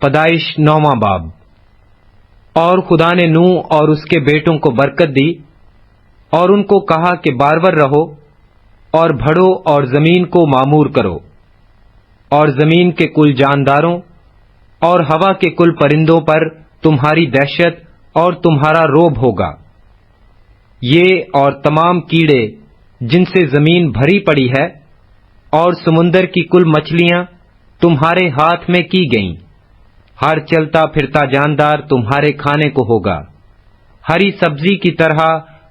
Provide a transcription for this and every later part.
پیدائش 9واں باب۔ اور خدا نے نوح اور اس کے بیٹوں کو برکت دی اور ان کو کہا کہ بارور رہو اور بڑھو اور زمین کو معمور کرو، اور زمین کے کل جانداروں اور ہوا کے کل پرندوں پر تمہاری دہشت اور تمہارا روب ہوگا۔ یہ اور تمام کیڑے جن سے زمین بھری پڑی ہے اور سمندر کی کل مچھلیاں تمہارے ہاتھ میں کی گئیں، ہر چلتا پھرتا جاندار تمہارے کھانے کو ہوگا۔ ہری سبزی کی طرح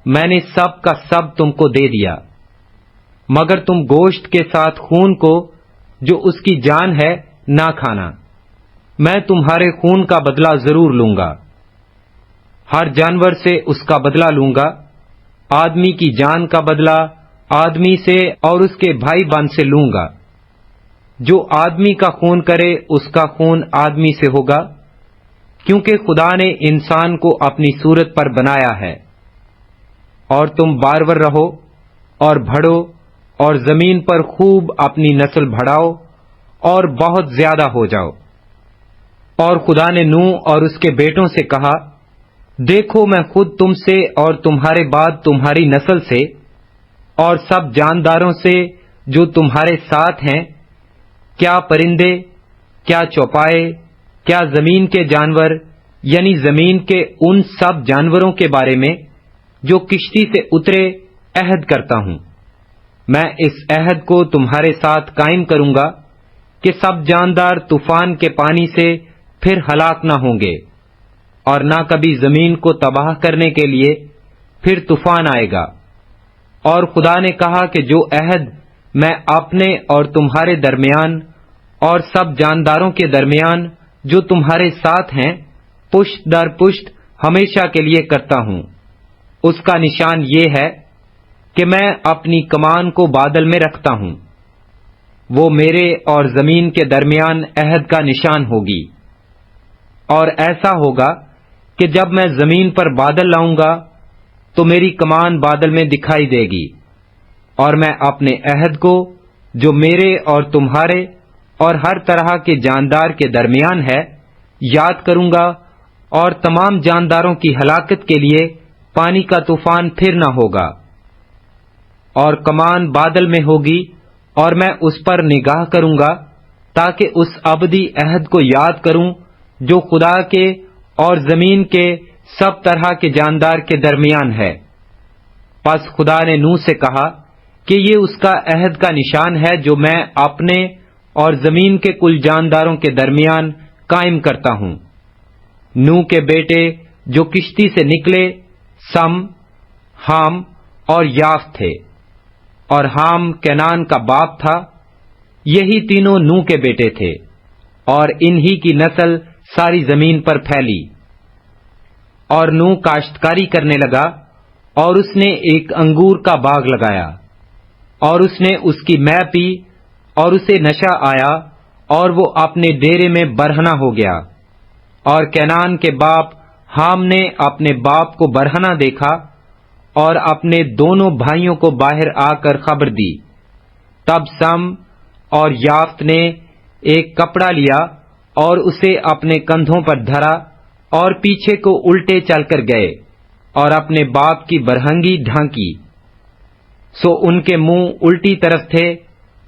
میں نے سب کا سب تم کو دے دیا، مگر تم گوشت کے ساتھ خون کو جو اس کی جان ہے نہ کھانا، میں تمہارے خون کا بدلہ ضرور لوں گا۔ ہر جانور سے اس کا بدلہ لوں گا، آدمی کی جان کا بدلہ آدمی سے اور اس کے بھائی بہن سے لوں گا۔ جو آدمی کا خون کرے اس کا خون آدمی سے ہوگا، کیونکہ خدا نے انسان کو اپنی صورت پر بنایا ہے۔ اور تم بارور رہو اور بڑھو اور زمین پر خوب اپنی نسل بڑھاؤ اور بہت زیادہ ہو جاؤ۔ اور خدا نے نوح اور اس کے بیٹوں سے کہا، دیکھو میں خود تم سے اور تمہارے بعد تمہاری نسل سے اور سب جانداروں سے جو تمہارے ساتھ ہیں، کیا پرندے، کیا چوپائے، کیا زمین کے جانور، یعنی زمین کے ان سب جانوروں کے بارے میں جو کشتی سے اترے عہد کرتا ہوں۔ میں اس عہد کو تمہارے ساتھ قائم کروں گا کہ سب جاندار طوفان کے پانی سے پھر ہلاک نہ ہوں گے، اور نہ کبھی زمین کو تباہ کرنے کے لیے پھر طوفان آئے گا۔ اور خدا نے کہا کہ جو عہد میں اپنے اور تمہارے درمیان اور سب جانداروں کے درمیان جو تمہارے ساتھ ہیں پشت در پشت ہمیشہ کے لیے کرتا ہوں، اس کا نشان یہ ہے کہ میں اپنی کمان کو بادل میں رکھتا ہوں، وہ میرے اور زمین کے درمیان عہد کا نشان ہوگی۔ اور ایسا ہوگا کہ جب میں زمین پر بادل لاؤں گا تو میری کمان بادل میں دکھائی دے گی، اور میں اپنے عہد کو جو میرے اور تمہارے اور ہر طرح کے جاندار کے درمیان ہے یاد کروں گا، اور تمام جانداروں کی ہلاکت کے لیے پانی کا طوفان پھر نہ ہوگا۔ اور کمان بادل میں ہوگی اور میں اس پر نگاہ کروں گا تاکہ اس ابدی عہد کو یاد کروں جو خدا کے اور زمین کے سب طرح کے جاندار کے درمیان ہے۔ پس خدا نے نوح سے کہا کہ یہ اس کا عہد کا نشان ہے جو میں اپنے اور زمین کے کل جانداروں کے درمیان قائم کرتا ہوں۔ نوح کے بیٹے جو کشتی سے نکلے سم، حام اور یافت تھے، اور حام کینان کا باپ تھا۔ یہی تینوں نوح کے بیٹے تھے، اور انہی کی نسل ساری زمین پر پھیلی۔ اور نوح کاشتکاری کرنے لگا، اور اس نے ایک انگور کا باغ لگایا، اور اس نے اس کی مے پی، اور اسے نشہ آیا، اور وہ اپنے ڈیرے میں برہنہ ہو گیا۔ اور کینان کے باپ حام نے اپنے باپ کو برہنہ دیکھا اور اپنے دونوں بھائیوں کو باہر آ کر خبر دی۔ تب سم اور یافت نے ایک کپڑا لیا اور اسے اپنے کندھوں پر دھرا اور پیچھے کو الٹے چل کر گئے اور اپنے باپ کی برہنگی ڈھانکی، سو ان کے منہ الٹی طرف تھے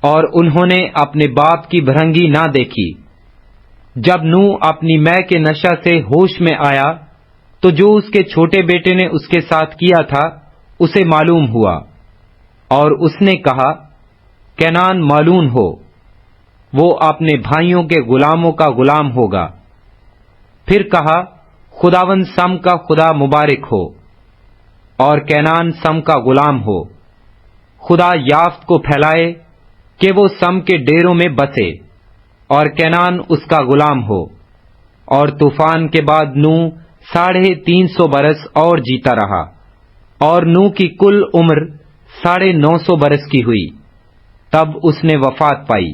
اور انہوں نے اپنے باپ کی برہنگی نہ دیکھی۔ جب نوح اپنی مے کے نشہ سے ہوش میں آیا تو جو اس کے چھوٹے بیٹے نے اس کے ساتھ کیا تھا اسے معلوم ہوا، اور اس نے کہا، کینان معلوم ہو، وہ اپنے بھائیوں کے غلاموں کا غلام ہوگا۔ پھر کہا، خداوند سم کا خدا مبارک ہو، اور کینان سم کا غلام ہو۔ خدا یافت کو پھیلائے کہ وہ سم کے ڈیروں میں بسے، اور کینان اس کا غلام ہو۔ اور طوفان کے بعد نوح 350 برس اور جیتا رہا، اور نوح کی کل عمر 950 برس کی ہوئی، تب اس نے وفات پائی۔